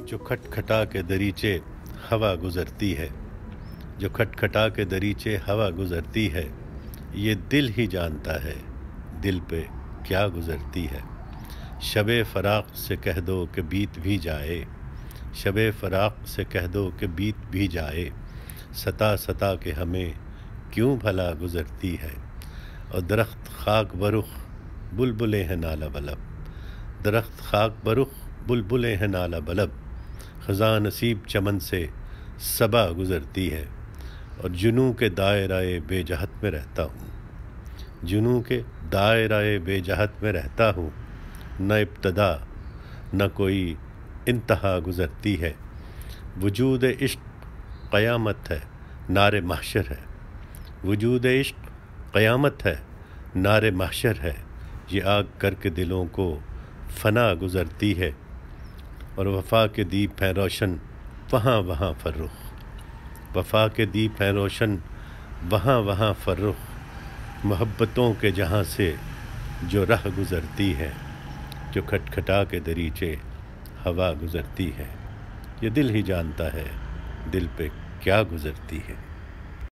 जो खटखटा के दरीचे हवा गुज़रती है, जो खटखटा के दरीचे हवा गुज़रती है, ये दिल ही जानता है दिल पे क्या गुज़रती है। शबे फ़राक़ से कह दो कि बीत भी जाए, शबे फ़राक़ से कह दो कि बीत भी जाए, सता सता के हमें क्यों भला गुज़रती है। और दरख्त खाक बरुख बुलबुलें हैं नाला बलब, दरख्त खाक बरुख बुलबुलें हैं नाला बलब, ख़ज़ां नसीब चमन से सबा गुज़रती है। और जुनूं के दायराए बेजहत में रहता हूँ, जुनूं के दायराए बेजहत में रहता हूँ, न इब्तदा न कोई इंतहा गुज़रती है। वजूद इश्क क़यामत है नारे महशर है, वजूद इश्क क़यामत है नारे महशर है, ये आग करके दिलों को फ़ना गुज़रती है। और वफ़ा के दीप हैं रोशन वहाँ वहाँ फ़र्रुख़, वफ़ा के दीप हैं रोशन वहाँ वहाँ फ़र्रुख़, मोहब्बतों के जहाँ से जो राह गुज़रती है, जो खटखटा के दरीचे हवा गुज़रती है, ये दिल ही जानता है दिल पे क्या गुज़रती है।